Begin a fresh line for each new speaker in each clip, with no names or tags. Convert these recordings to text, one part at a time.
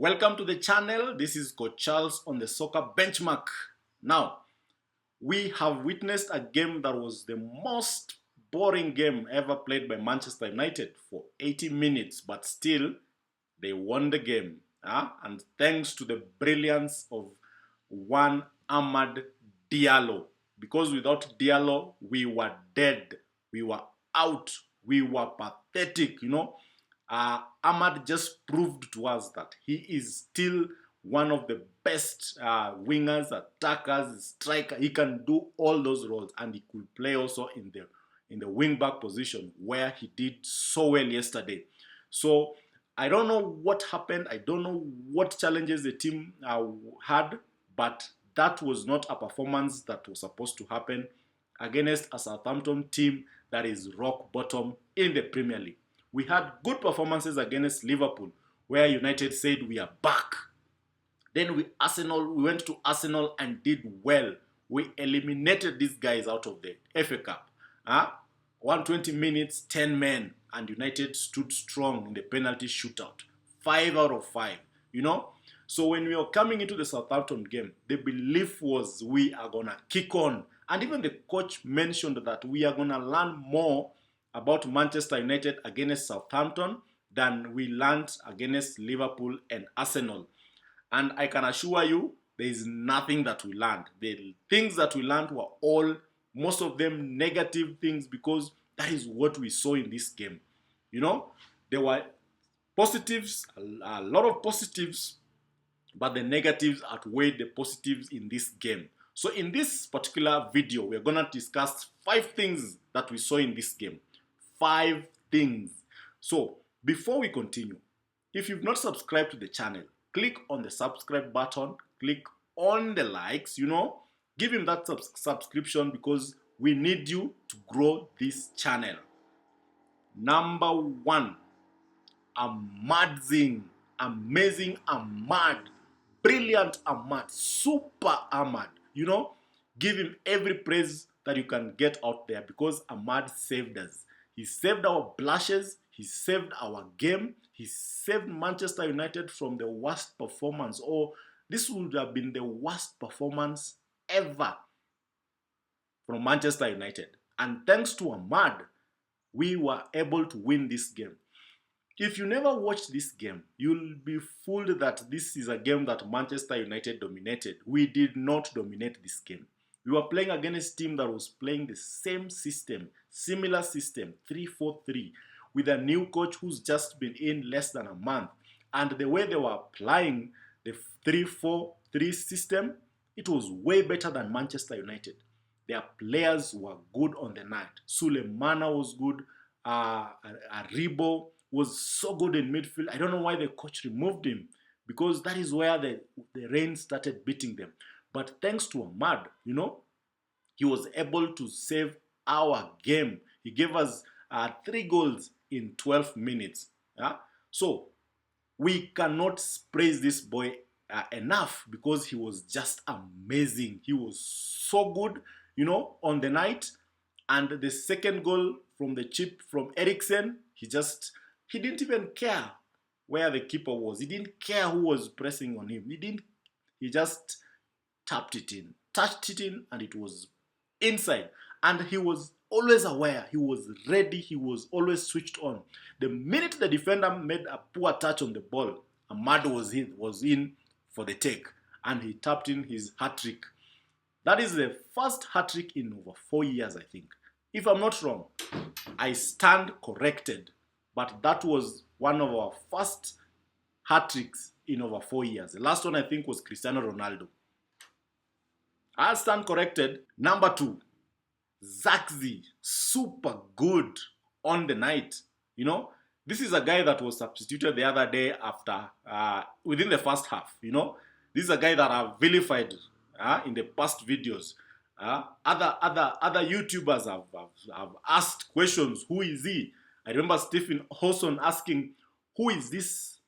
Welcome to the channel. This is Coach Charles on the Soccer Benchmark. Now, we have witnessed a game that was the most boring game ever played by Manchester United for 80 minutes, but still, they won the game. And thanks to the brilliance of one Amad Diallo. Because without Diallo, we were dead. We were out. We were pathetic, Amad just proved to us that he is still one of the best wingers, attackers, striker. He can do all those roles, and he could play also in the wing back position where he did so well yesterday. So I don't know what happened. I don't know what challenges the team had, but that was not a performance that was supposed to happen against a Southampton team that is rock bottom in the Premier League. We had good performances against Liverpool, where United said we are back. Then we went to Arsenal and did well. We eliminated these guys out of the FA Cup. 120 minutes, 10 men, and United stood strong in the penalty shootout. 5 out of 5, So when we were coming into the Southampton game, the belief was we are going to kick on. And even the coach mentioned that we are going to learn more about Manchester United against Southampton than we learned against Liverpool and Arsenal. And I can assure you, there is nothing that we learned. The things that we learned were most of them negative things, because that is what we saw in this game. There were positives, a lot of positives, but the negatives outweighed the positives in this game. So in this particular video, we're going to discuss 5 things that we saw in this game. 5 things. So before we continue, if you've not subscribed to the channel, click on the subscribe button, click on the likes, give him that subscription, because we need you to grow this channel. Number 1, amazing Amad, brilliant Amad, super Amad, give him every praise that you can get out there, because Amad saved us. He saved our blushes. He saved our game. He saved Manchester United from the worst performance. This would have been the worst performance ever from Manchester United. And thanks to Amad, we were able to win this game. If you never watched this game, you'll be fooled that this is a game that Manchester United dominated. We did not dominate this game. We were playing against a team that was playing the same system, similar system, 3-4-3, with a new coach who's just been in less than a month. And the way they were applying the 3-4-3 system, it was way better than Manchester United. Their players were good on the night. Sulemana was good. Aribo was so good in midfield. I don't know why the coach removed him, because that is where the rain started beating them. But thanks to Amad, he was able to save our game. He gave us 3 goals in 12 minutes. So we cannot praise this boy enough, because he was just amazing. He was so good, on the night. And the second goal from the chip from Eriksen, he didn't even care where the keeper was. He didn't care who was pressing on him. He just tapped it in, touched it in, and it was inside. And he was always aware. He was ready. He was always switched on. The minute the defender made a poor touch on the ball, Amad was in for the take, and he tapped in his hat-trick. That is the first hat-trick in over 4 years, I think. If I'm not wrong, I stand corrected, but that was one of our first hat-tricks in over 4 years. The last one, I think, was Cristiano Ronaldo. I stand corrected. Number 2, Zirkzee, super good on the night. This is a guy that was substituted the other day within the first half. This is a guy that I've vilified in the past videos. Other YouTubers have asked questions. Who is he? I remember stephenhowson asking, who is this?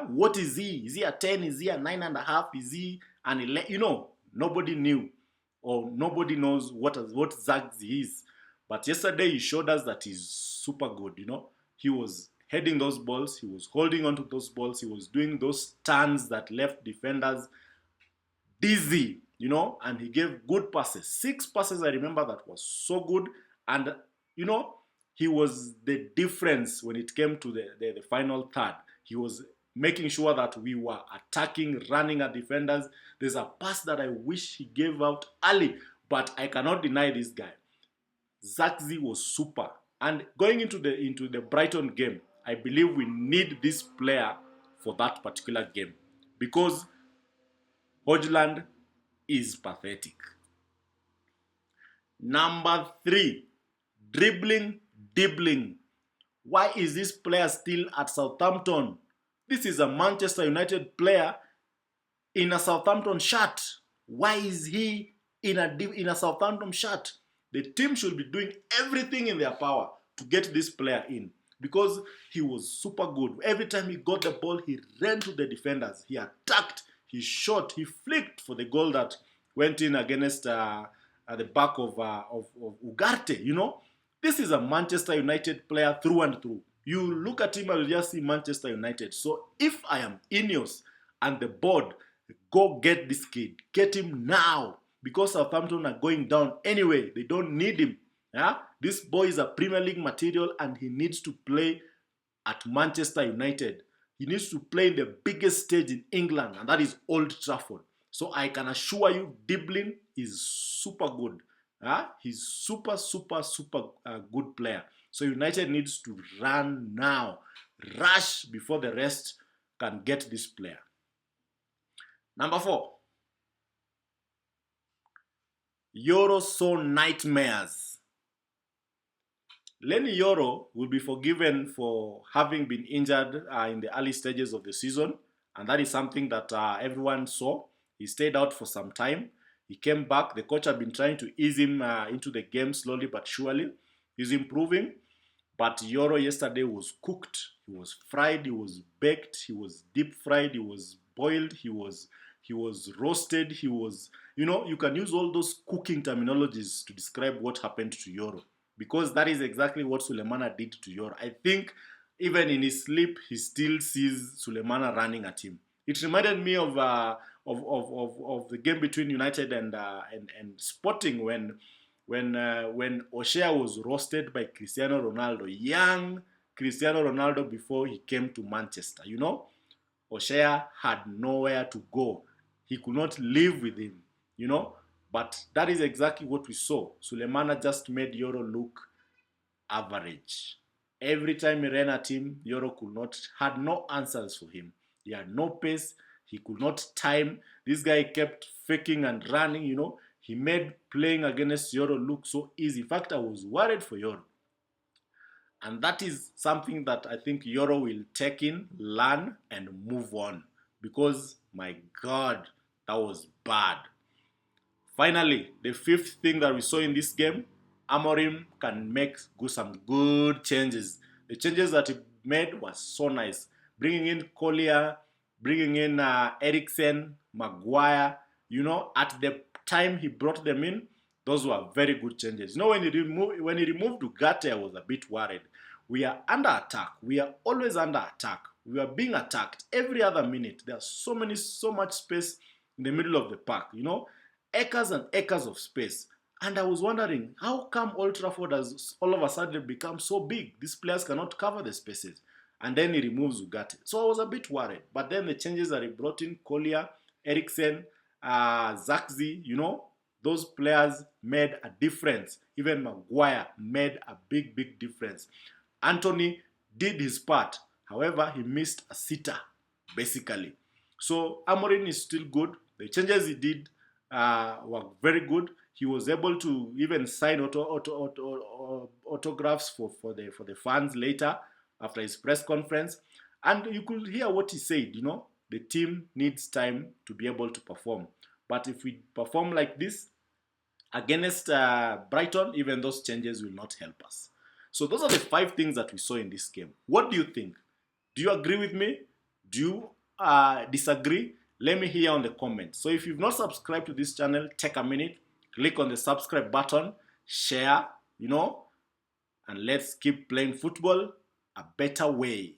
What is he? Is he a 10? Is he a 9.5? Is he an 11? Nobody knew, or nobody knows what Zirkzee is. But yesterday he showed us that he's super good. He was heading those balls, he was holding on to those balls, he was doing those turns that left defenders dizzy, and he gave good passes. 6 passes, I remember, that was so good. And, he was the difference when it came to the final third. He was making sure that we were attacking, running at defenders. There's a pass that I wish he gave out early, but I cannot deny this guy. Zirkzee was super. And going into the Brighton game, I believe we need this player for that particular game, because Højlund is pathetic. Number 3, dribbling. Why is this player still at Southampton? This is a Manchester United player in a Southampton shirt. Why is he in a Southampton shirt? The team should be doing everything in their power to get this player in, because he was super good. Every time he got the ball, he ran to the defenders. He attacked, he shot, he flicked for the goal that went in against the back of Ugarte. This is a Manchester United player through and through. You look at him and you just see Manchester United. So if I am Ineos and the board, go get this kid. Get him now, because Southampton are going down anyway. They don't need him. Yeah? This boy is a Premier League material, and he needs to play at Manchester United. He needs to play in the biggest stage in England, and that is Old Trafford. So I can assure you, dribbling is super good. He's super good player. So United needs to run now. Rush before the rest can get this player. Number 4. Euro saw nightmares. Lenny Yoro will be forgiven for having been injured in the early stages of the season, and that is something that everyone saw. He stayed out for some time. He came back. The coach had been trying to ease him into the game slowly but surely. He's improving, but Yoro yesterday was cooked. He was fried, he was baked, he was deep fried, he was boiled, he was roasted, he was, you can use all those cooking terminologies to describe what happened to Yoro, because that is exactly what Sulemana did to Yoro. I think even in his sleep, he still sees Sulemana running at him. It reminded me of the game between United and Sporting when Solskjaer was roasted by Cristiano Ronaldo, young Cristiano Ronaldo, before he came to Manchester. Solskjaer had nowhere to go. He could not live with him, But that is exactly what we saw. Sulemana just made Yoro look average. Every time he ran at him, Yoro had no answers for him. He had no pace. He could not time. This guy kept faking and running, He made playing against Yoro look so easy. In fact, I was worried for Yoro. And that is something that I think Yoro will take in, learn, and move on. Because, my God, that was bad. Finally, the 5th thing that we saw in this game, Amorim can make some good changes. The changes that he made was so nice. Bringing in Collier, bringing in Eriksen, Maguire, at the time he brought them in, those were very good changes. When he removed Ugarte, I was a bit worried. We are under attack. We are always under attack. We are being attacked every other minute. There's so much space in the middle of the park, acres and acres of space. And I was wondering, how come Old Trafford has all of a sudden become so big? These players cannot cover the spaces. And then he removes Ugarte. So I was a bit worried. But then the changes that he brought in, Collier, Eriksen, Zirkzee, those players made a difference. Even Maguire made a big difference. Anthony did his part. However, he missed a sitter, basically. So Amorim is still good. The changes he did were very good. He was able to even sign autographs for the fans later after his press conference. And you could hear what he said, the team needs time to be able to perform. But if we perform like this against Brighton, even those changes will not help us. So those are the 5 things that we saw in this game. What do you think? Do you agree with me? Do you disagree? Let me hear on the comments. So if you've not subscribed to this channel, take a minute, click on the subscribe button, share, and let's keep playing football a better way.